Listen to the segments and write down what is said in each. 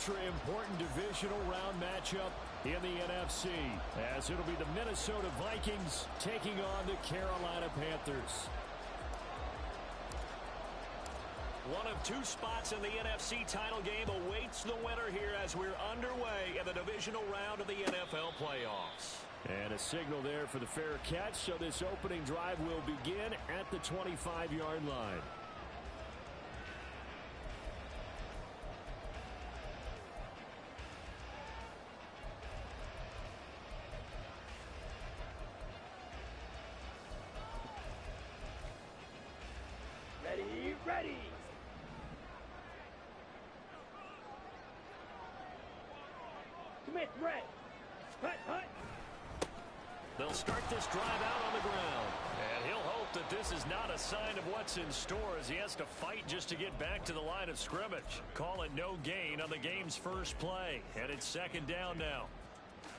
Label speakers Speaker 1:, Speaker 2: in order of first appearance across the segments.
Speaker 1: ultra-important divisional round matchup in the NFC, as it'll be the Minnesota Vikings taking on the Carolina Panthers.
Speaker 2: One of two spots in the NFC title game awaits the winner here as we're underway in the divisional round of the NFL playoffs.
Speaker 1: And a signal there for the fair catch, so this opening drive will begin at the 25-yard line.
Speaker 3: Ready. Smith, red. Hut.
Speaker 2: They'll start this drive out on the ground. And he'll hope that this is not a sign of what's in store as he has to fight just to get back to the line of scrimmage. Call it no gain on the game's first play. And it's second down now.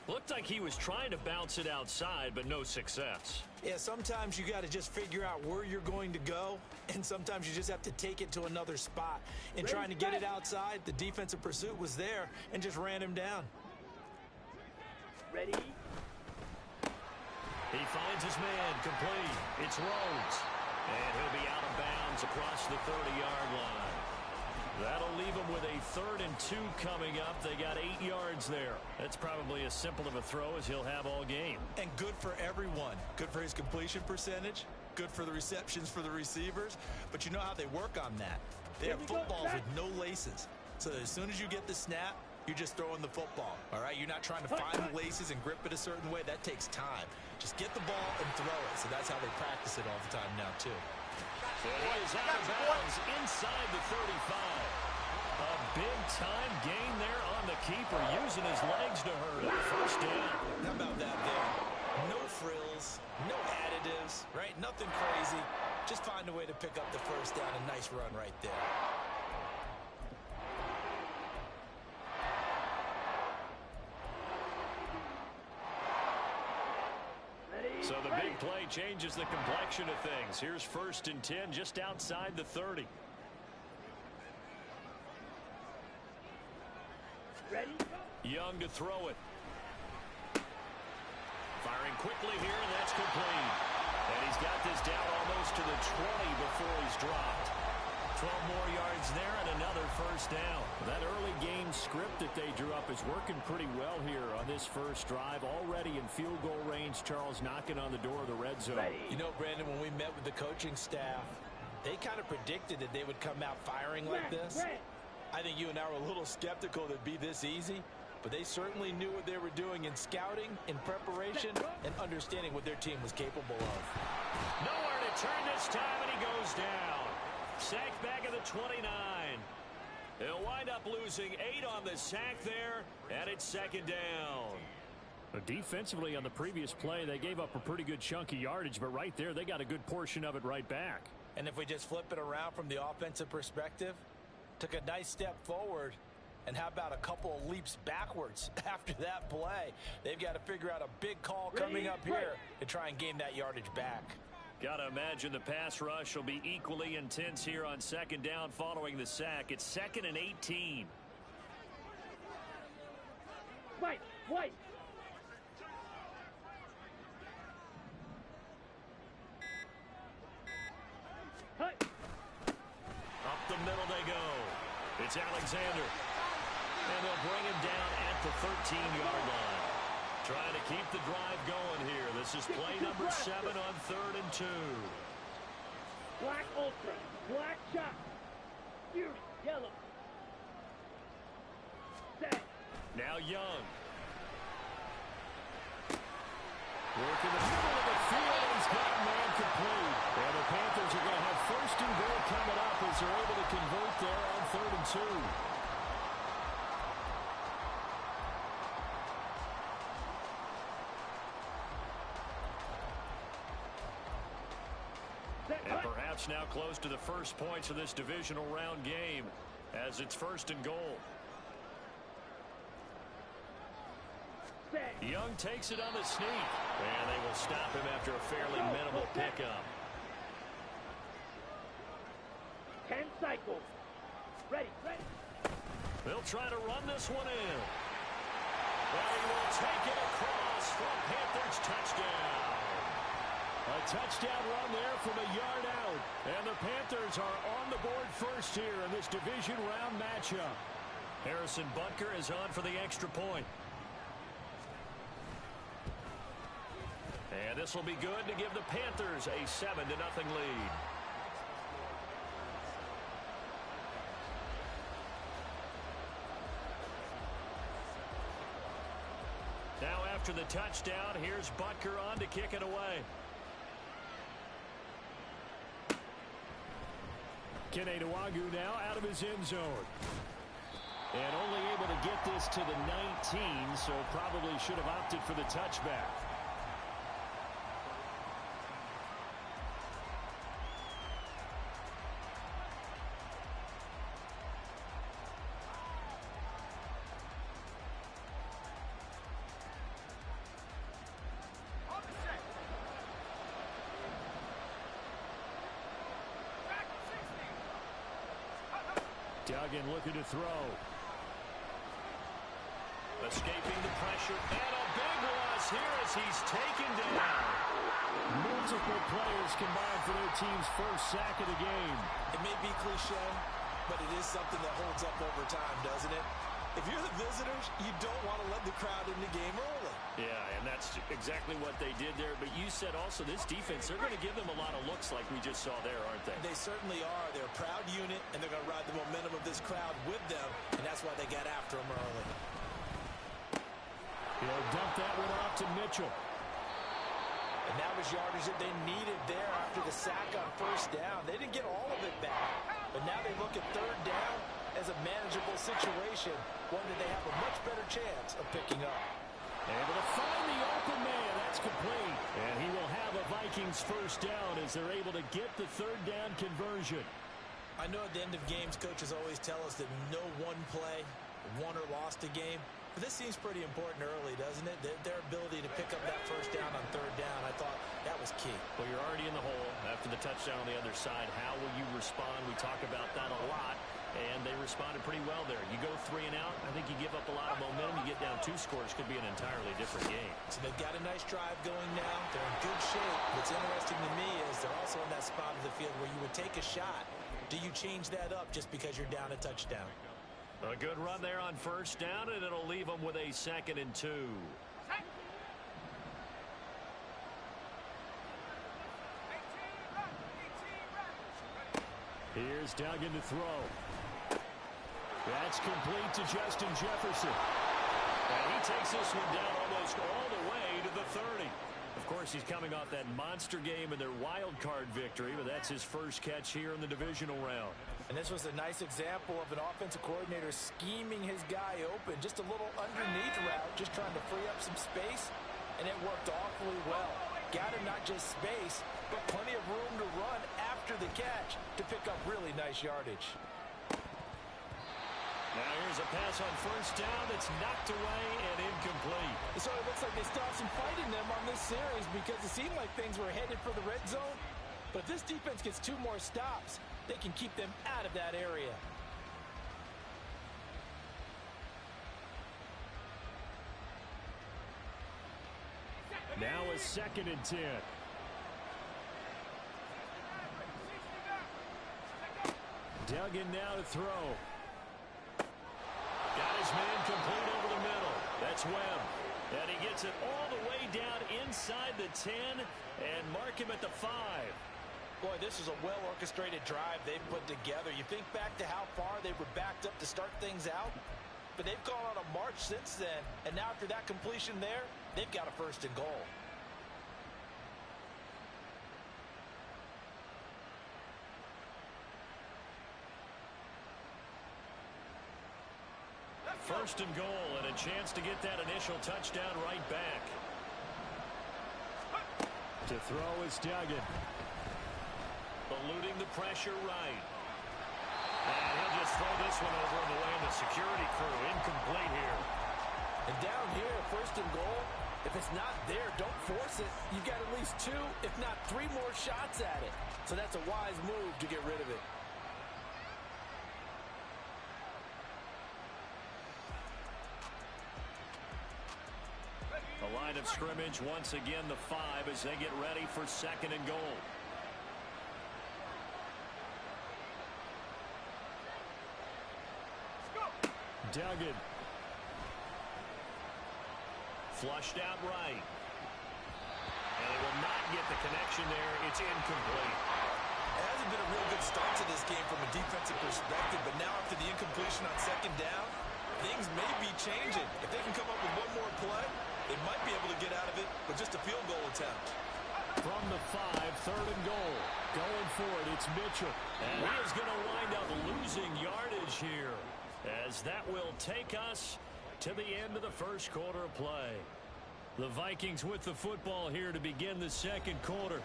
Speaker 2: Looked like he was trying to bounce it outside, but no success.
Speaker 4: Yeah, sometimes you got to just figure out where you're going to go, and sometimes you just have to take it to another spot. In trying to get it outside, the defensive pursuit was there and just ran him down.
Speaker 3: Ready.
Speaker 2: He finds his man complete. It's Rhodes. And he'll be out of bounds across the 30-yard line. That'll leave him with a 3rd and 2 coming up. They got 8 yards there. That's probably as simple of a throw as he'll have all game.
Speaker 4: And good for everyone. Good for his completion percentage. Good for the receptions for the receivers. But you know how they work on that. They have footballs with no laces. So as soon as you get the snap, you're just throwing the football. All right? You're not trying to find the laces and grip it a certain way. That takes time. Just get the ball and throw it. So that's how they practice it all the time now, too.
Speaker 2: He is out of bounds inside the 35. A big-time gain there on the keeper, using his legs to hurt it. First down.
Speaker 4: How about that there? No frills, no additives, right? Nothing crazy. Just find a way to pick up the first down. A nice run right there.
Speaker 2: So the big play changes the complexion of things. Here's 1st and 10 just outside the 30.
Speaker 3: Ready.
Speaker 2: Young to throw it. Firing quickly here, and that's complete. And he's got this down almost to the 20 before he's dropped. 12 more yards there and another first down. That early game script that they drew up is working pretty well here on this first drive. Already in field goal range, Charles knocking on the door of the red zone.
Speaker 4: You know, Brandon, when we met with the coaching staff, they kind of predicted that they would come out firing like this. I think you and I were a little skeptical that it'd be this easy, but they certainly knew what they were doing in scouting, in preparation, and understanding what their team was capable of.
Speaker 2: Nowhere to turn this time, and he goes down. Sacked back at the 29. They'll wind up losing 8 on the sack there, and it's second down.
Speaker 1: Defensively on the previous play, they gave up a pretty good chunk of yardage, but right there, they got a good portion of it right back.
Speaker 4: And if we just flip it around from the offensive perspective, took a nice step forward, and how about a couple of leaps backwards after that play? They've got to figure out a big call coming up here to try and gain that yardage back.
Speaker 2: Got to imagine the pass rush will be equally intense here on second down following the sack. It's 2nd and 18.
Speaker 3: White.
Speaker 2: Up the middle they go. It's Alexander. And they'll bring him down at the 13-yard line. Trying to keep the drive going here. This is play number 7 on 3rd and 2.
Speaker 3: Black ultra. Black shot. Fierce yellow. Set.
Speaker 2: Now Young.
Speaker 1: Working the middle of the field, and he's got a man complete. And the Panthers are going to have 1st and goal coming up as they're able to convert there on 3rd and 2.
Speaker 2: And perhaps now close to the first points of this divisional round game as it's 1st and goal. Young takes it on the sneak. And they will stop him after a fairly minimal pickup.
Speaker 3: 10 cycles. Ready.
Speaker 2: They'll try to run this one in. And he will take it across for a Panthers touchdown. A touchdown run there from a yard out. And the Panthers are on the board first here in this division round matchup. Harrison Butker is on for the extra point. And this will be good to give the Panthers a 7-0 lead. Now after the touchdown, here's Butker on to kick it away. Kene Nwangwu now out of his end zone. And only able to get this to the 19, so probably should have opted for the touchback. Duggan looking to throw. Escaping the pressure, and a big loss here as he's taken down. Multiple players combined for their team's first sack of the game.
Speaker 4: It may be cliche, but it is something that holds up over time, doesn't it? If you're the visitors, you don't want to let the crowd in the game early.
Speaker 2: Yeah, and that's exactly what they did there. But you said also this defense, they're going to give them a lot of looks like we just saw there, aren't they?
Speaker 4: They certainly are. They're a proud unit, and they're going to ride the momentum of this crowd with them, and that's why they got after them early.
Speaker 2: He'll dump that one off to Mitchell.
Speaker 4: And that was yardage that they needed there after the sack on first down. They didn't get all of it back, but now they look at third down as a manageable situation, one that they have a much better chance of picking up.
Speaker 2: Able to find the open man. That's complete. And he will have a Vikings first down as they're able to get the third down conversion.
Speaker 4: I know at the end of games, coaches always tell us that no one play won or lost a game. But this seems pretty important early, doesn't it? Their ability to pick up that first down on third down, I thought that was key.
Speaker 2: Well, you're already in the hole after the touchdown on the other side. How will you respond? We talk about that a lot, and they responded pretty well there. You go 3 and out, I think you give up a lot of momentum. You get down 2 scores, could be an entirely different game.
Speaker 4: So they've got a nice drive going now. They're in good shape. What's interesting to me is they're also in that spot of the field where you would take a shot. Do you change that up just because you're down a touchdown?
Speaker 2: A good run there on first down, and it'll leave them with a 2nd and 2. Here's Duggan to throw. That's complete to Justin Jefferson. And he takes this one down almost all the way to the 30. Of course, he's coming off that monster game in their wild card victory, but that's his first catch here in the divisional round.
Speaker 4: And this was a nice example of an offensive coordinator scheming his guy open. Just a little underneath route, just trying to free up some space, and it worked awfully well. Got him not just space, but plenty of room to run after the catch to pick up really nice yardage.
Speaker 2: Now here's a pass on first down that's knocked away and incomplete.
Speaker 4: So it looks like they still have some fight in them on this series because it seemed like things were headed for the red zone. But if this defense gets 2 more stops, they can keep them out of that area.
Speaker 2: Now a 2nd and 10. Duggan now to throw. Got his man complete over the middle. That's Webb. And he gets it all the way down inside the 10 and mark him at the 5.
Speaker 4: Boy, this is a well-orchestrated drive they've put together. You think back to how far they were backed up to start things out, but they've gone on a march since then, and now after that completion there, they've got a 1st and goal.
Speaker 2: First and goal, and a chance to get that initial touchdown right back. To throw is Duggan. Eluding the pressure right. And he'll just throw this one over in the way of the security crew. Incomplete here.
Speaker 4: And down here, 1st and goal, if it's not there, don't force it. You've got at least 2, if not 3 more shots at it. So that's a wise move to get rid of it.
Speaker 2: line of scrimmage. Once again, the 5 as they get ready for 2nd and goal. Duggan. Flushed out right. And they will not get the connection there. It's incomplete.
Speaker 4: It hasn't been a real good start to this game from a defensive perspective, but now after the incompletion on 2nd down, things may be changing. If they can come up with one more play, they might be able to get out of it with just a field goal attempt.
Speaker 2: From the 5, 3rd and goal. Going for it, it's Mitchell. And he is going to wind up losing yardage here, as that will take us to the end of the first quarter of play. The Vikings with the football here to begin the 2nd quarter,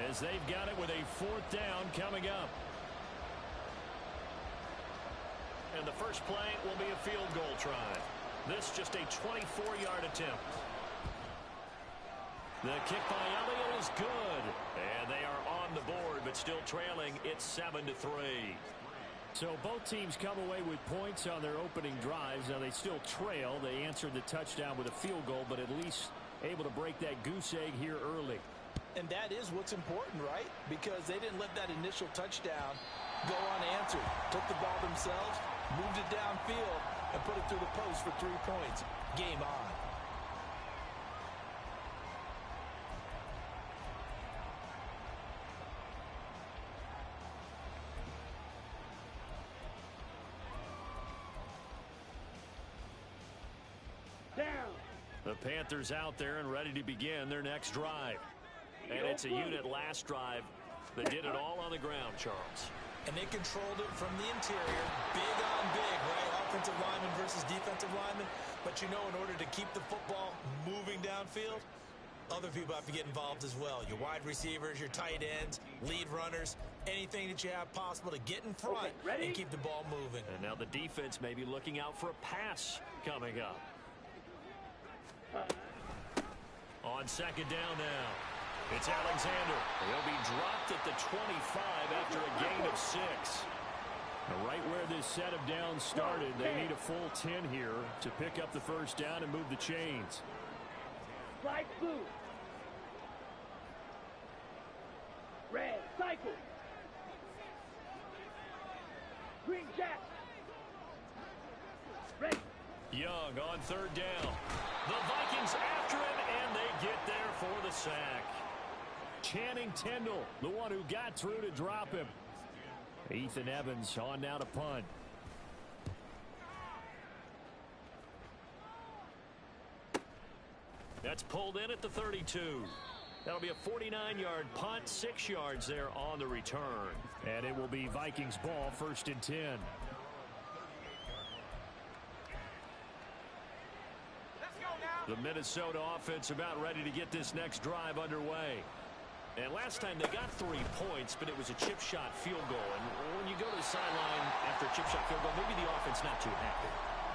Speaker 2: as they've got it with a 4th down coming up. And the first play will be a field goal try. This just a 24-yard attempt. The kick by Elliott is good. And they are on the board, but still trailing. It's 7-3. So both teams come away with points on their opening drives. Now they still trail. They answered the touchdown with a field goal, but at least able to break that goose egg here early.
Speaker 5: And that is what's important, right? Because they didn't let that initial touchdown go unanswered. Took the ball themselves, moved it downfield, and put it through the post for 3 points. Game on.
Speaker 2: The Panthers out there and ready to begin their next drive. And it's a unit last drive that did it all on the ground, Charles.
Speaker 4: And they controlled it from the interior. Big on big, right? Offensive lineman versus defensive lineman. But you know, in order to keep the football moving downfield, other people have to get involved as well. Your wide receivers, your tight ends, lead runners, anything that you have possible to get in front and keep the ball moving.
Speaker 2: And now the defense may be looking out for a pass coming up. On 2nd down now, it's Alexander. He'll be dropped at the 25 after a gain of 6. Right where this set of downs started, they need a full 10 here to pick up the first down and move the chains.
Speaker 3: Slide blue. Red, cycle. Green jack. Ready.
Speaker 2: Young on 3rd down. The Vikings after him, and they get there for the sack. Channing Tindall, the one who got through to drop him. Ethan Evans on now to punt. That's pulled in at the 32. That'll be a 49-yard punt, 6 yards there on the return. And it will be Vikings ball, 1st and 10. The Minnesota offense about ready to get this next drive underway. And last time they got 3 points, but it was a chip shot field goal. And when you go to the sideline after a chip shot field goal, maybe the offense not too happy.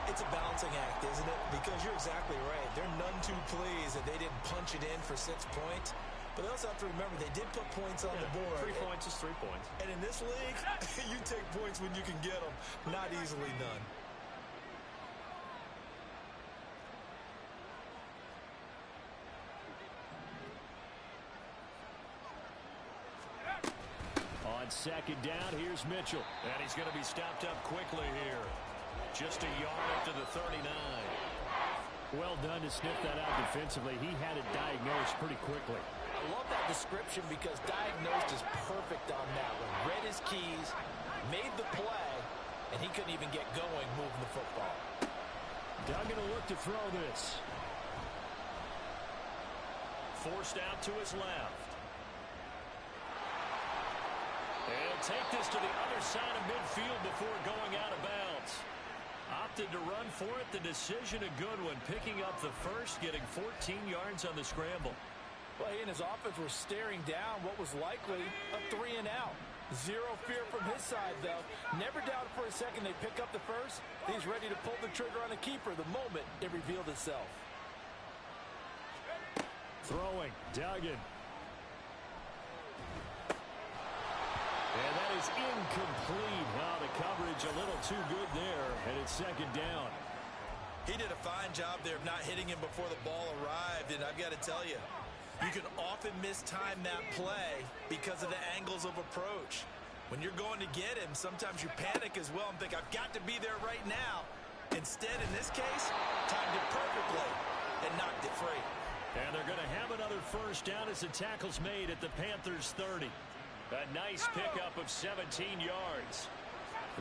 Speaker 4: It's a balancing act, isn't it? Because you're exactly right. They're none too pleased that they didn't punch it in for 6 points. But they also have to remember they did put points on the board.
Speaker 2: 3 points is 3 points.
Speaker 4: And in this league, you take points when you can get them. Not easily done.
Speaker 2: On 2nd down, here's Mitchell. And he's going to be stopped up quickly here. Just a yard up to the 39. Well done to sniff that out defensively. He had it diagnosed pretty quickly.
Speaker 5: I love that description because diagnosed is perfect on that one. Read his keys, made the play, and he couldn't even get going moving the football.
Speaker 2: Duggan will look to throw this. Forced out to his left. And he'll take this to the other side of midfield before going out of bounds. Opted to run for it. The decision a good one. Picking up the first, getting 14 yards on the scramble.
Speaker 5: Well, he and his offense were staring down what was likely a 3 and out. Zero fear from his side, though. Never doubted for a second they pick up the first. He's ready to pull the trigger on a keeper the moment it revealed itself.
Speaker 2: Throwing, Duggan. And that is incomplete. Wow, the coverage a little too good there, and it's 2nd down.
Speaker 4: He did a fine job there of not hitting him before the ball arrived, and I've got to tell you, you can often mistime that play because of the angles of approach. When you're going to get him, sometimes you panic as well and think, I've got to be there right now. Instead, in this case, timed it perfectly and knocked it free.
Speaker 2: And they're going to have another first down as the tackle's made at the Panthers' 30. A nice pickup of 17 yards.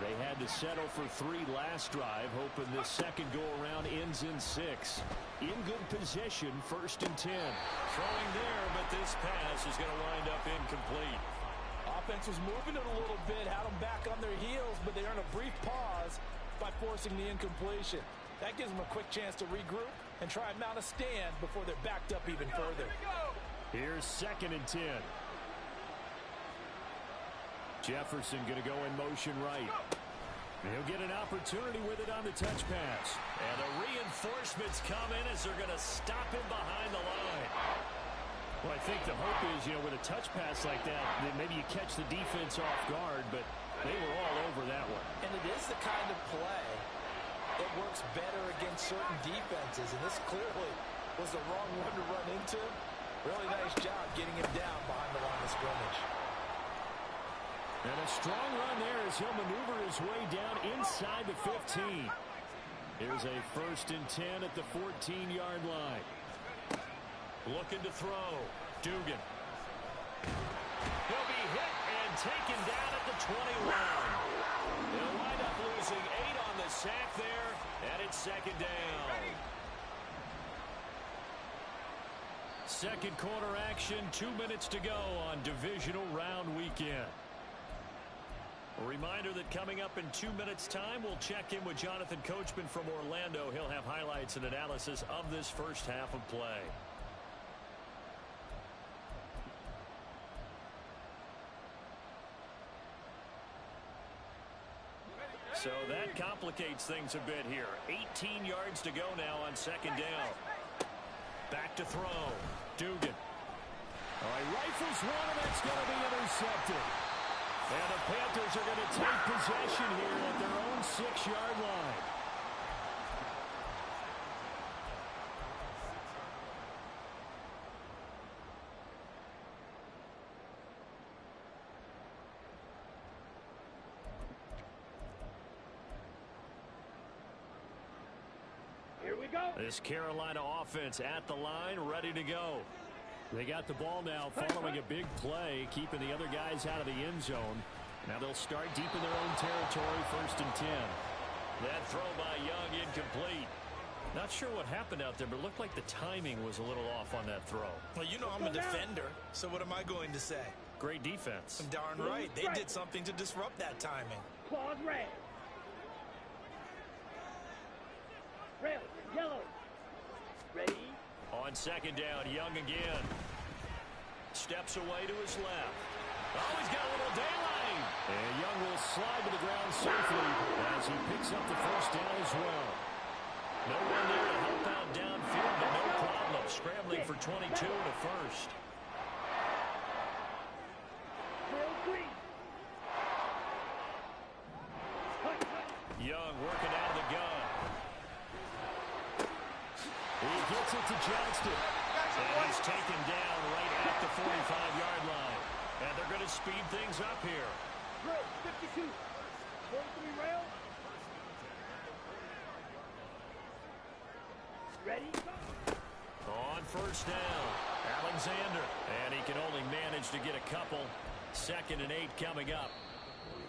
Speaker 2: They had to settle for 3 last drive, hoping this second go-around ends in 6. In good position, 1st and 10. Throwing there, but this pass is going to wind up incomplete.
Speaker 5: Offense was moving it a little bit, had them back on their heels, but they earned a brief pause by forcing the incompletion. That gives them a quick chance to regroup and try and mount a stand before they're backed up even further.
Speaker 2: Here's 2nd and 10. Jefferson going to go in motion right. He'll get an opportunity with it on the touch pass. And the reinforcements come in as they're going to stop him behind the line. Well, I think the hope is, with a touch pass like that, then maybe you catch the defense off guard, but they were all over that one.
Speaker 5: And it is the kind of play that works better against certain defenses, and this clearly was the wrong one to run into. Really nice job getting him down behind the line of scrimmage.
Speaker 2: And a strong run there as he'll maneuver his way down inside the 15. Here's a 1st and 10 at the 14-yard line. Looking to throw. Dugan. He'll be hit and taken down at the 21. They'll wind up losing 8 on the sack there, and it's 2nd down. Second quarter action, 2 minutes to go on divisional round weekend. A reminder that coming up in 2 minutes' time, we'll check in with Jonathan Coachman from Orlando. He'll have highlights and analysis of this first half of play. So that complicates things a bit here. 18 yards to go now on 2nd down. Back to throw. Dugan. All right, rifles one, and that's going to be intercepted. And the Panthers are going to take possession here at their own 6-yard line.
Speaker 3: Here we go.
Speaker 2: This Carolina offense at the line, ready to go. They got the ball now following a big play, keeping the other guys out of the end zone. Now they'll start deep in their own territory, 1st and 10. That throw by Young incomplete. Not sure what happened out there, but it looked like the timing was a little off on that throw.
Speaker 4: Well, I'm a defender, so what am I going to say?
Speaker 2: Great defense.
Speaker 4: Darn right. They did something to disrupt that timing.
Speaker 3: Claws red. Red, yellow. Ready?
Speaker 2: On 2nd down, Young again. Steps away to his left. Oh, he's got a little daylight. And Young will slide to the ground safely as he picks up the first down as well. No one there to help out downfield, but no problem. Scrambling for 22 to first. Young working out of the gun. He gets it to Johnston. And he's taken down right at the 45-yard line. And they're going to speed things up here.
Speaker 3: Drill, 52. 43 rail. Ready?
Speaker 2: On 1st down, Alexander. And he can only manage to get a couple. 2nd and 8 coming up.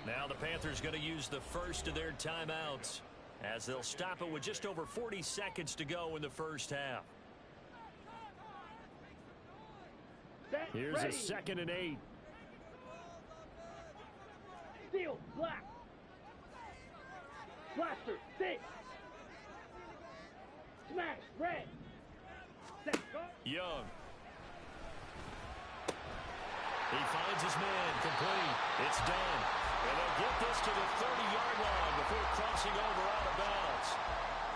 Speaker 2: Now the Panthers going to use the first of their timeouts, as they'll stop it with just over 40 seconds to go in the first half. Here's a 2nd and 8.
Speaker 3: Steel, black. Blaster, 6. Smash, red. Set, go.
Speaker 2: Young. He finds his man, complete. It's done. And they'll get this to the 30-yard line before crossing over out of bounds.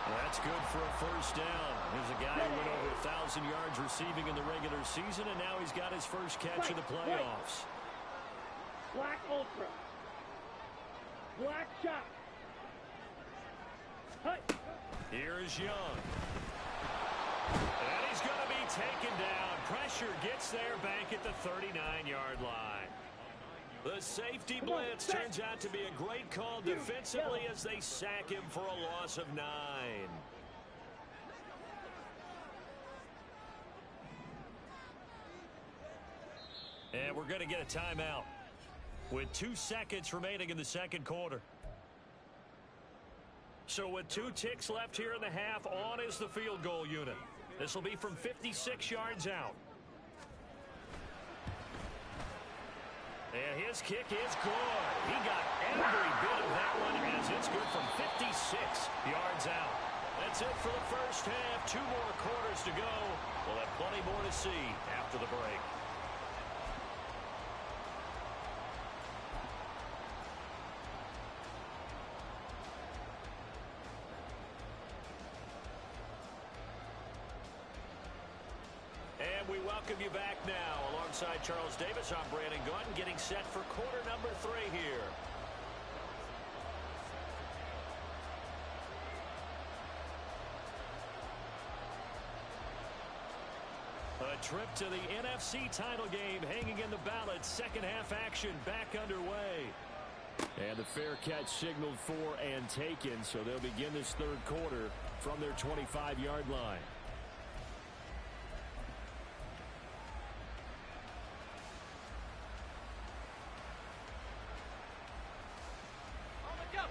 Speaker 2: That's good for a first down. Here's a guy who went over 1,000 yards receiving in the regular season, and now he's got his first catch of the playoffs.
Speaker 3: Black Ultra. Black Shot. Hut.
Speaker 2: Here's Young. And he's going to be taken down. Pressure gets there back at the 39-yard line. The safety blitz turns out to be a great call defensively as they sack him for a loss of 9. And we're going to get a timeout with 2 seconds remaining in the second quarter. So with 2 ticks left here in the half, on is the field goal unit. This will be from 56 yards out. And his kick is good. He got every bit of that one as it's good from 56 yards out. That's it for the first half. 2 more quarters to go. We'll have plenty more to see after the break. And we welcome you back now. Alongside Charles Davis, I'm Brandon Gaudin, getting set for quarter number 3 here. A trip to the NFC title game hanging in the balance. Second half action back underway.
Speaker 1: And the fair catch signaled for and taken, so they'll begin this third quarter from their 25-yard line.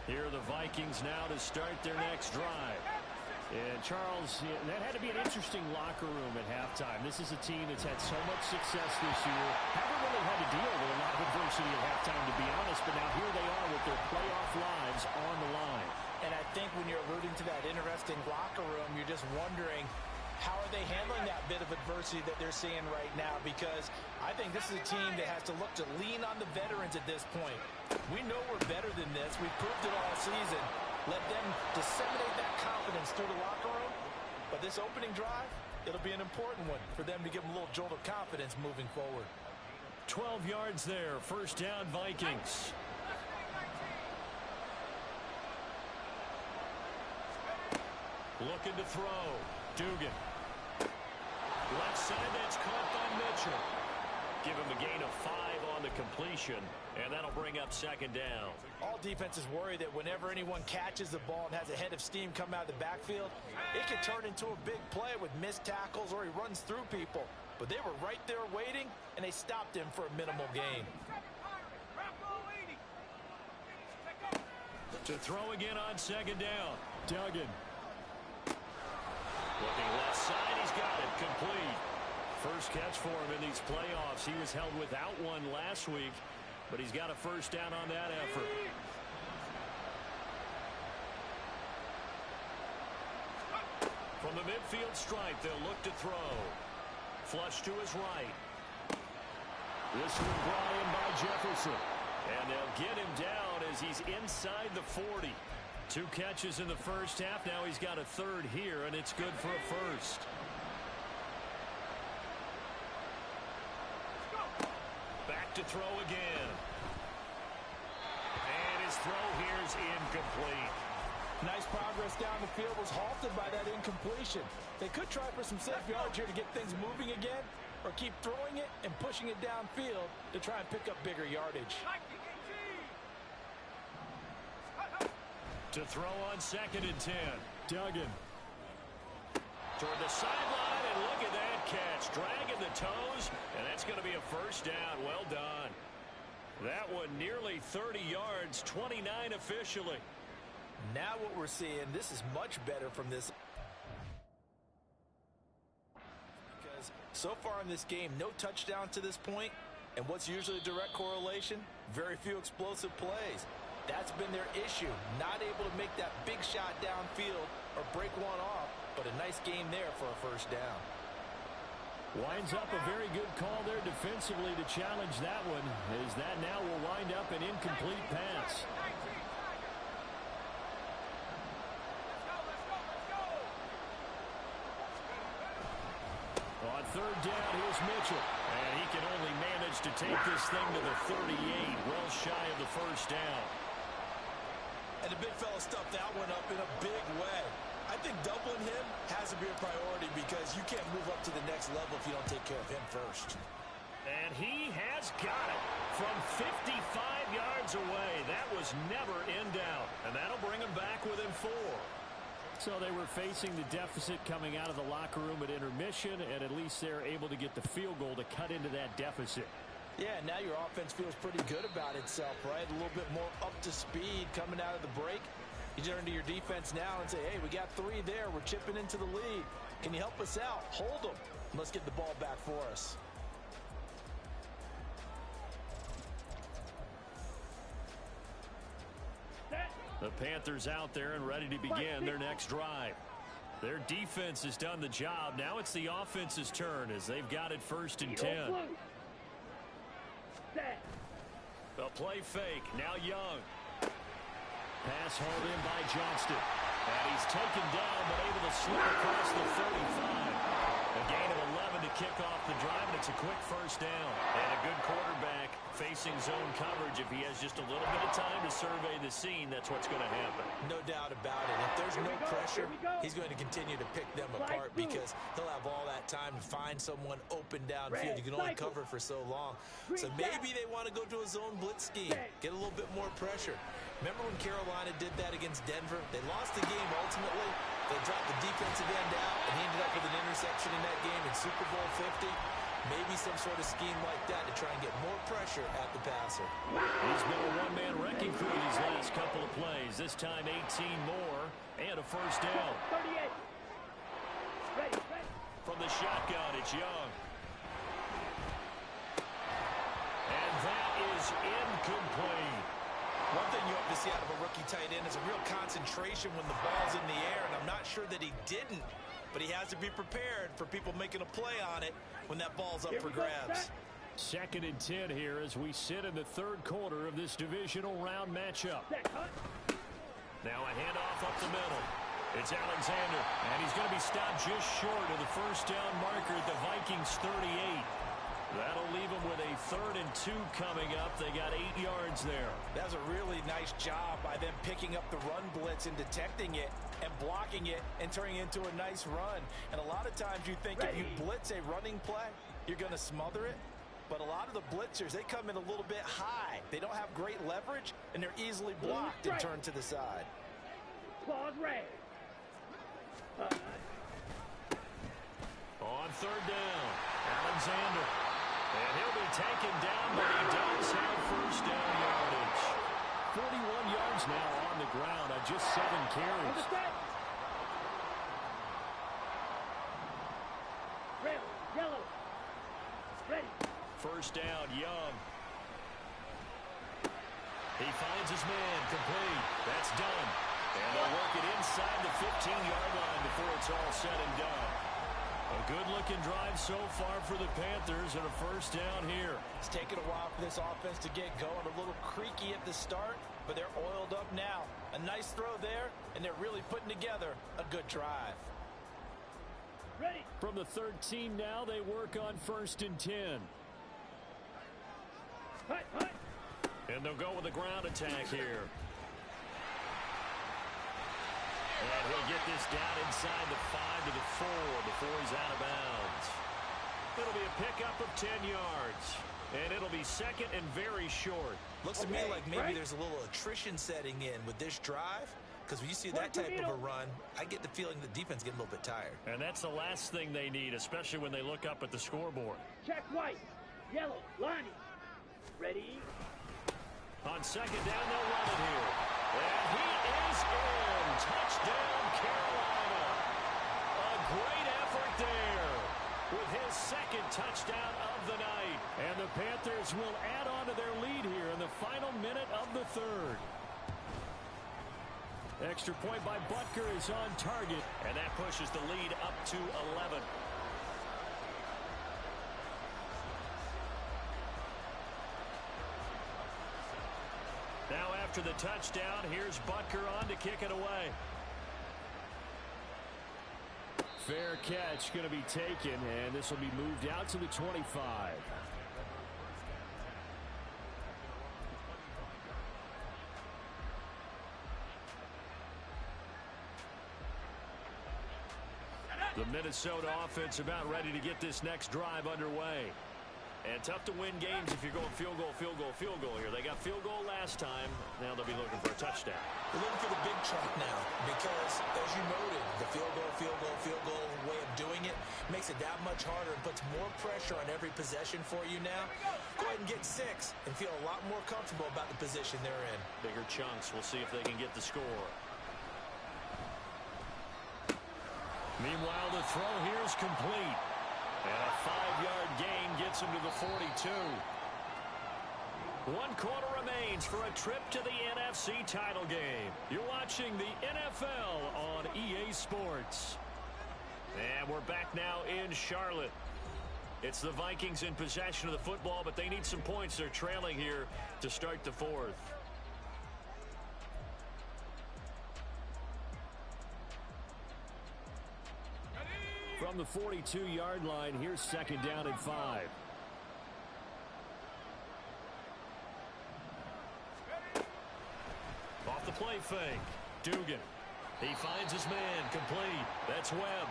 Speaker 1: Here are the Vikings now to start their next drive. And Charles, that had to be an interesting locker room at halftime. This is a team that's had so much success this year. Haven't really had to deal with a lot of adversity at halftime, to be honest, but now here they are with their playoff lives on the line.
Speaker 5: And I think when you're alluding to that interesting locker room, you're just wondering, how are they handling that bit of adversity that they're seeing right now? Because I think this is a team that has to look to lean on the veterans at this point. We know we're better than this. We've proved it all season. Let them disseminate that confidence through the locker room. But this opening drive, it'll be an important one for them to give them a little jolt of confidence moving forward.
Speaker 1: 12 yards there. First down, Vikings.
Speaker 2: Looking to throw. Dugan. Left side, that's caught by Mitchell. Give him a gain of 5 on the completion, and that'll bring up second down.
Speaker 5: All defenses worry that whenever anyone catches the ball and has a head of steam come out of the backfield, it can turn into a big play with missed tackles or he runs through people. But they were right there waiting, and they stopped him for a minimal gain.
Speaker 2: To throw again on second down.
Speaker 1: Duggan.
Speaker 2: Looking left side, he's got it complete. First catch for him in these playoffs. He was held without one last week, but he's got a first down on that effort. From the midfield stripe, they'll look to throw. Flush to his right.
Speaker 1: This one brought in by Jefferson.
Speaker 2: And they'll get him down as he's inside the 40. 2 catches in the first half. Now he's got a third here, and it's good for a first. Back to throw again. And his throw here is incomplete.
Speaker 5: Nice progress down the field was halted by that incompletion. They could try for some safe yards here to get things moving again, or keep throwing it and pushing it downfield to try and pick up bigger yardage.
Speaker 2: To throw on second and 10.
Speaker 1: Duggan.
Speaker 2: Toward the sideline, and look at that catch. Dragging the toes, and that's going to be a first down. Well done. That one nearly 30 yards, 29 officially.
Speaker 5: Now what we're seeing, this is much better from this. Because so far in this game, no touchdown to this point, and what's usually a direct correlation? Very few explosive plays. That's been their issue, not able to make that big shot downfield or break one off, but a nice game there for a first down.
Speaker 1: Winds up a very good call there defensively to challenge that one, as that now will wind up an incomplete pass. On third down, here's Mitchell. And he can only manage to take this thing to the 38, well shy of the first down.
Speaker 5: And the big fella stuffed that one up in a big way. I think to be a priority because you can't move up to the next level if you don't take care of him first.
Speaker 2: And he has got it from 55 yards away. That was never in doubt. And that'll bring him back within 4.
Speaker 1: So they were facing the deficit coming out of the locker room at intermission, and at least they're able to get the field goal to cut into that deficit.
Speaker 5: Yeah, now your offense feels pretty good about itself, right? A little bit more up to speed coming out of the break. You turn to your defense now and say, hey, we got 3 there. We're chipping into the lead. Can you help us out? Hold them. Let's get the ball back for us.
Speaker 2: The Panthers out there and ready to begin their next drive. Their defense has done the job. Now it's the offense's turn as they've got it 1st and 10. They'll play fake. Now Young.
Speaker 1: Pass hauled in by Johnston. And he's taken down but able to slip across the 35.
Speaker 2: A gain of 11 to kick off the drive, and it's a quick 1st down. And a good quarterback facing zone coverage. If he has just a little bit of time to survey the scene, that's what's going to happen.
Speaker 5: No doubt about it. If there's no pressure, he's going to continue to pick them apart because he'll have all that time to find someone open downfield. You can only cover for so long. So maybe they want to go to a zone blitz scheme, get a little bit more pressure. Remember when Carolina did that against Denver? They lost the game ultimately. They dropped the defensive end out, and he ended up with an interception in that game in Super Bowl 50. Maybe some sort of scheme like that to try and get more pressure at the passer.
Speaker 2: He's been a one-man wrecking crew these last couple of plays. This time 18 more and a 1st down.
Speaker 3: 38. Ready.
Speaker 2: From the shotgun, it's Young. And that is incomplete.
Speaker 5: One thing you hope to see out of a rookie tight end is a real concentration when the ball's in the air, and I'm not sure that he didn't, but he has to be prepared for people making a play on it when that ball's up for grabs.
Speaker 1: 2nd and 10 here as we sit in the 3rd quarter of this divisional round matchup.
Speaker 2: Now a handoff up the middle. It's Alexander, and he's going to be stopped just short of the 1st down marker at the Vikings 38. That'll leave them with a 3rd and 2 coming up. They got 8 yards there.
Speaker 5: That was a really nice job by them picking up the run blitz and detecting it and blocking it and turning it into a nice run. And a lot of times you think if you blitz a running play, you're going to smother it. But a lot of the blitzers, they come in a little bit high. They don't have great leverage, and they're easily blocked and turned to the side.
Speaker 3: Claws red.
Speaker 2: On 3rd down, Alexander. And he'll be taken down, but he does have 1st down yardage.
Speaker 1: 41 yards now on the ground on just 7 carries.
Speaker 3: Red, yellow. Ready.
Speaker 2: 1st down, Young. He finds his man, complete. That's done. And they'll work it inside the 15-yard line before it's all said and done. A good-looking drive so far for the Panthers and a 1st down here.
Speaker 5: It's taken a while for this offense to get going. A little creaky at the start, but they're oiled up now. A nice throw there, and they're really putting together a good drive.
Speaker 3: Ready.
Speaker 1: From the 13 now, they work on 1st and 10.
Speaker 3: Hut.
Speaker 2: And they'll go with a ground attack here. And he'll get this down inside the 5 to the 4 before he's out of bounds. It'll be a pickup of 10 yards. And it'll be 2nd and very short.
Speaker 5: Looks to me like maybe there's a little attrition setting in with this drive. Because when you see that type of a run, I get the feeling the defense getting a little bit tired.
Speaker 2: And that's the last thing they need, especially when they look up at the scoreboard.
Speaker 3: Check white. Yellow. Lonnie. Ready.
Speaker 2: On 2nd down, they'll run it here. And he is in. Touchdown, Carolina. A great effort there with his 2nd touchdown of the night.
Speaker 1: And the Panthers will add on to their lead here in the final minute of the 3rd. Extra point by Butker is on target.
Speaker 2: And that pushes the lead up to 11. Now after the touchdown, here's Butker on to kick it away.
Speaker 1: Fair catch going to be taken, and this will be moved out to the 25.
Speaker 2: The Minnesota offense about ready to get this next drive underway. And tough to win games if you're going field goal, field goal, field goal here. They got field goal last time. Now they'll be looking for a touchdown.
Speaker 4: They're looking for the big chunk now because, as you noted, the field goal way of doing it makes it that much harder and puts more pressure on every possession for you now. Go ahead and get 6 and feel a lot more comfortable about the position they're in.
Speaker 2: Bigger chunks. We'll see if they can get the score. Meanwhile, the throw here is complete. And a 5-yard gain gets him to the 42. 1 quarter remains for a trip to the NFC title game. You're watching the NFL on EA Sports. And we're back now in Charlotte. It's the Vikings in possession of the football, but they need some points. They're trailing here to start the 4th. From the 42-yard line, here's 2nd down and 5. Off the play fake. Dugan. He finds his man. Complete. That's Webb.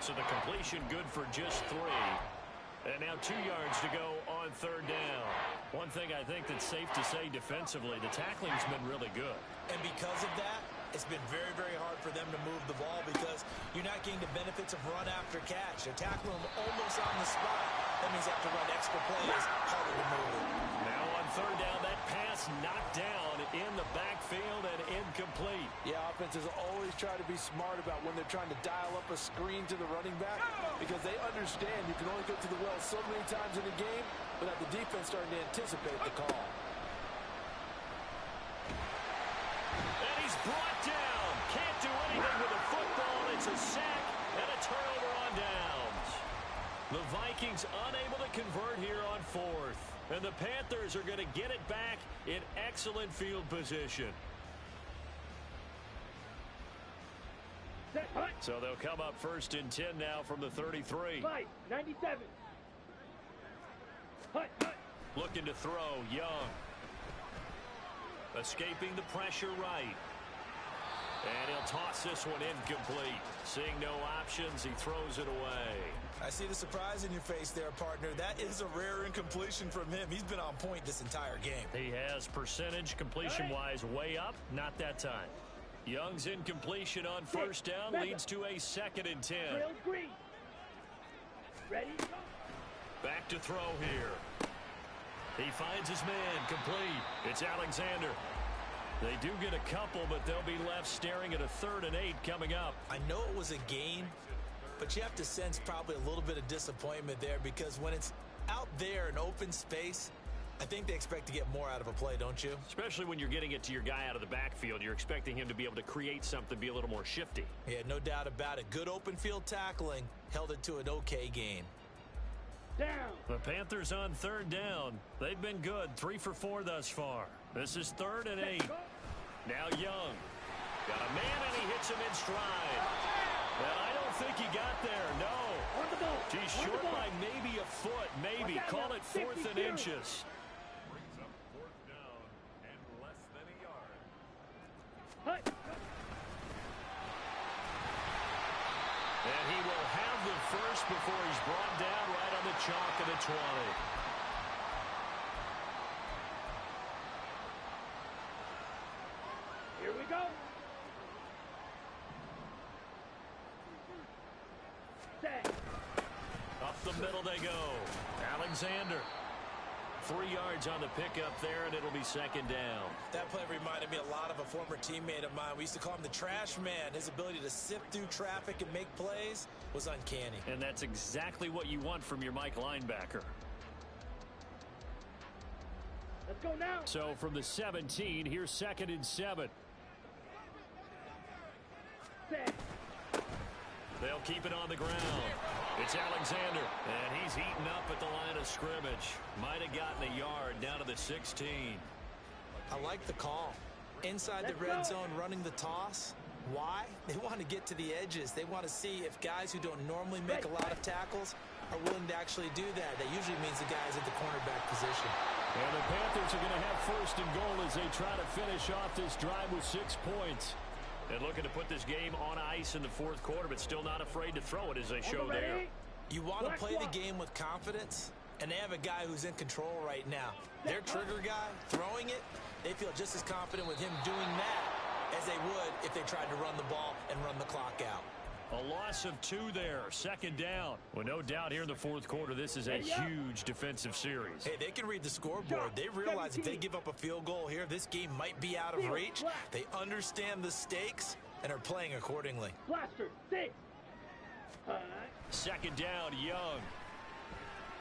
Speaker 2: So the completion good for just 3. And now 2 yards to go on 3rd down. One thing I think that's safe to say defensively, the tackling's been really good.
Speaker 4: And because of that, it's been very, very hard for them to move the ball because you're not getting the benefits of run after catch. They're tackling them almost on the spot. That means they have to run extra plays, harder to move it.
Speaker 2: Now on 3rd down, that pass knocked down in the backfield and incomplete.
Speaker 5: Yeah, offenses always try to be smart about when they're trying to dial up a screen to the running back because they understand you can only go to the well so many times in a game without the defense starting to anticipate the call.
Speaker 2: And he's brought down. Can't do anything with the football. It's a sack and a turnover on downs. The Vikings unable to convert here on 4th. And the Panthers are going to get it back in excellent field position. So they'll come up 1st and 10 now from the 33.
Speaker 3: 97.
Speaker 2: Looking to throw. Young. Escaping the pressure right. And he'll toss this one incomplete. Seeing no options, he throws it away.
Speaker 4: I see the surprise in your face there, partner. That is a rare incompletion from him. He's been on point this entire game.
Speaker 2: He has percentage completion-wise way up. Not that time. Young's incompletion on 1st down leads to a 2nd and 10.
Speaker 3: Ready?
Speaker 2: Back to throw here. He finds his man. Complete. It's Alexander. They do get a couple, but they'll be left staring at a 3rd and 8 coming up.
Speaker 4: I know it was a gain, but you have to sense probably a little bit of disappointment there because when it's out there in open space, I think they expect to get more out of a play, don't you?
Speaker 2: Especially when you're getting it to your guy out of the backfield. You're expecting him to be able to create something, be a little more shifty.
Speaker 4: Yeah, no doubt about it. Good open field tackling held it to an okay gain.
Speaker 3: Down.
Speaker 2: The Panthers on 3rd down. They've been good. 3 for 4 thus far. This is 3rd and 8. Now Young. Got a man and he hits him in stride. And I don't think he got there. No.
Speaker 3: On the ball.
Speaker 2: He's short by maybe a foot. Maybe. Call it 4th and inches.
Speaker 6: Brings up 4th down and less than a yard.
Speaker 2: And he will have the first before he's brought down right on the chalk of the 20.
Speaker 3: Here we go. Set.
Speaker 2: Up the middle they go. Alexander. 3 yards on the pickup there, and it'll be 2nd down.
Speaker 4: That play reminded me a lot of a former teammate of mine. We used to call him the trash man. His ability to sift through traffic and make plays was uncanny.
Speaker 2: And that's exactly what you want from your Mike linebacker.
Speaker 3: Let's go now.
Speaker 2: So from the 17, here's 2nd and 7.
Speaker 3: Set.
Speaker 2: They'll keep it on the ground. It's Alexander, and he's eaten up at the line of scrimmage. Might have gotten a yard down to the 16.
Speaker 4: I like the call. Inside the red zone running the toss. Why? They want to get to the edges. They want to see if guys who don't normally make a lot of tackles are willing to actually do that. That usually means the guys at the cornerback position.
Speaker 2: And the Panthers are going to have 1st and goal as they try to finish off this drive with 6 points. And looking to put this game on ice in the fourth quarter, but still not afraid to throw it as they show there.
Speaker 5: You want to play the game with confidence, and they have a guy who's in control right now. Their trigger guy, throwing it, they feel just as confident with him doing that as they would if they tried to run the ball and run the clock out.
Speaker 2: A loss of 2 there, second down. Well, no doubt here in the fourth quarter, this is a huge defensive series.
Speaker 5: Hey, they can read the scoreboard. They realize if they give up a field goal here, this game might be out of reach. They understand the stakes and are playing accordingly.
Speaker 3: Blaster, 6.
Speaker 2: Second down, Young.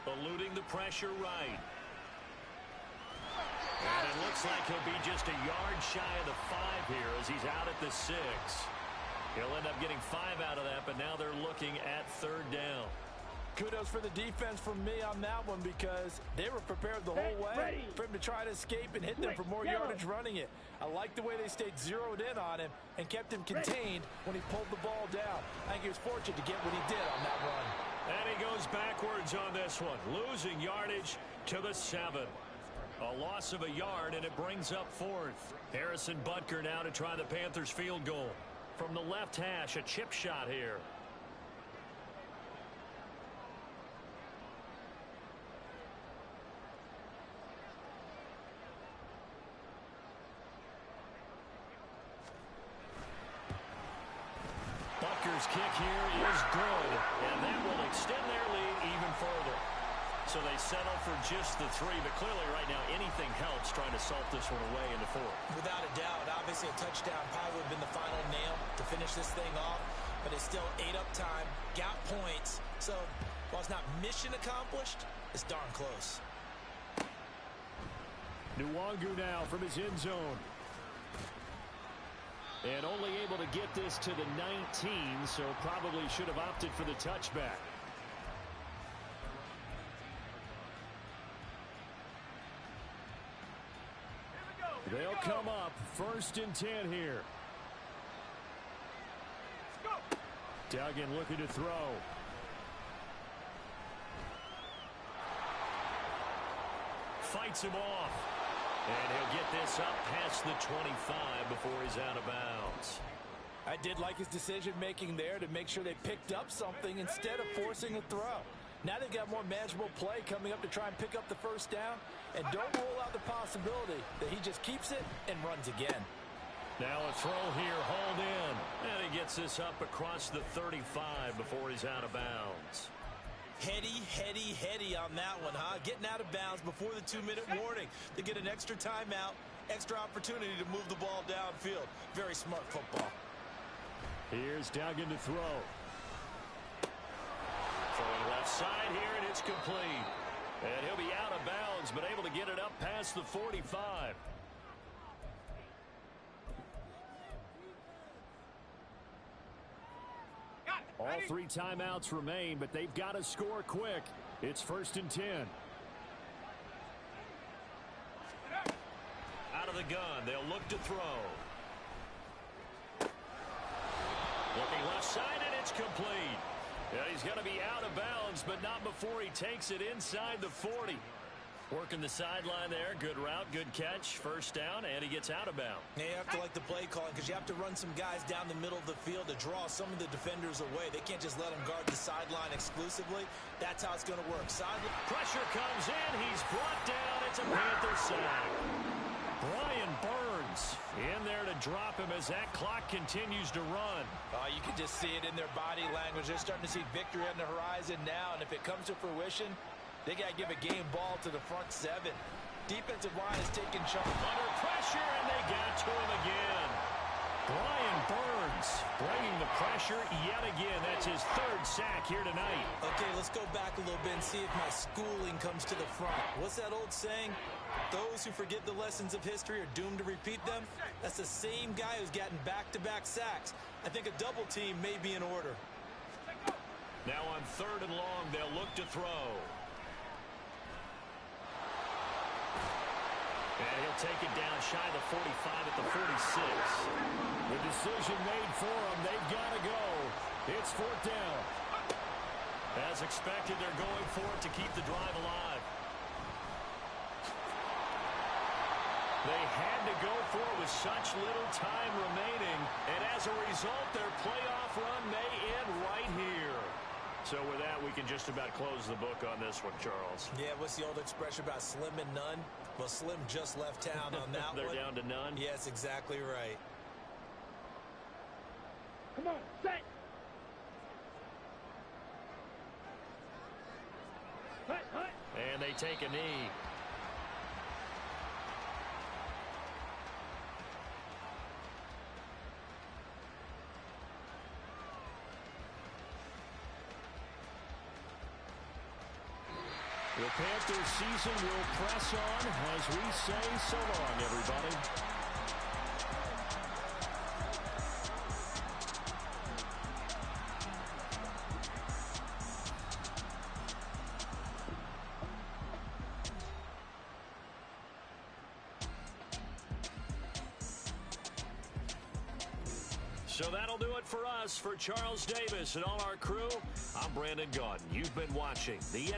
Speaker 2: Eluding the pressure right. And it looks like he'll be just a yard shy of the 5 here as he's out at the 6. He'll end up getting 5 out of that, but now they're looking at third down.
Speaker 5: Kudos for the defense from me on that one because they were prepared the whole way for him to try to escape and hit them for more yardage running it. I like the way they stayed zeroed in on him and kept him contained when he pulled the ball down. I think he was fortunate to get what he did on that run.
Speaker 2: And he goes backwards on this one, losing yardage to the 7. A loss of a yard, and it brings up 4th. Harrison Butker now to try the Panthers field goal. From the left hash, a chip shot here. Butker's kick here is good, and that will extend their lead even further. So they settle for just the 3, but clearly right now anything helps trying to salt this one away in the 4th.
Speaker 5: Without a doubt, obviously a touchdown probably would have been the final nail to finish this thing off, but it's still ate up time, got points, so while it's not mission accomplished, it's darn close.
Speaker 1: Nwangu now from his end zone. And only able to get this to the 19, so probably should have opted for the touchback. They'll come up 1st and 10 here. Duggan looking to throw.
Speaker 2: Fights him off. And he'll get this up past the 25 before he's out of bounds.
Speaker 5: I did like his decision-making there to make sure they picked up something instead of forcing a throw. Now they've got more manageable play coming up to try and pick up the first down. And don't rule out the possibility that he just keeps it and runs again.
Speaker 2: Now a throw here, hauled in. And he gets this up across the 35 before he's out of bounds.
Speaker 5: Heady on that one, huh? Getting out of bounds before the 2-minute warning. They get an extra timeout, extra opportunity to move the ball downfield. Very smart football.
Speaker 1: Here's Duggan to throw.
Speaker 2: Throwing left side here, and it's complete. And he'll be out of bounds, but able to get it up past the 45.
Speaker 1: All 3 timeouts remain, but they've got to score quick. It's 1st and 10.
Speaker 2: Out of the gun, they'll look to throw. Looking left side, and it's complete. Yeah, he's going to be out of bounds, but not before he takes it inside the 40. Working the sideline there. Good route, good catch. First down, and he gets out of bounds.
Speaker 5: Yeah, you have to like the play calling because you have to run some guys down the middle of the field to draw some of the defenders away. They can't just let them guard the sideline exclusively. That's how it's going to work.
Speaker 2: Pressure comes in. He's brought down. It's a Panther sack. Brian Burns in there to drop him as that clock continues to run.
Speaker 5: You can just see it in their body language. They're starting to see victory on the horizon now, and if it comes to fruition, they got to give a game ball to the front 7. Defensive line is taking charge.
Speaker 2: Under pressure, and they got to him again. Brian Burns bringing the pressure yet again. That's his 3rd sack here tonight.
Speaker 5: Okay, let's go back a little bit and see if my schooling comes to the front. What's that old saying? Those who forget the lessons of history are doomed to repeat them. That's the same guy who's gotten back-to-back sacks. I think a double team may be in order.
Speaker 2: Now on 3rd and long, they'll look to throw. And he'll take it down shy of the 45 at the 46.
Speaker 1: The decision made for them. They've got to go. It's 4th down.
Speaker 2: As expected, they're going for it to keep the drive alive. They had to go for it with such little time remaining, and as a result, their playoff run may end right here. So with that, we can just about close the book on this one, Charles.
Speaker 5: Yeah, what's the old expression about slim and none? Well, Slim just left town on that
Speaker 2: They're
Speaker 5: one.
Speaker 2: down to none?
Speaker 5: Yes, exactly right.
Speaker 3: Come on, set. Hut, hut.
Speaker 2: And they take a knee. The Panthers season will press on as we say so long, everybody. So that'll do it for us. For Charles Davis and all our crew, I'm Brandon Gaudin. You've been watching the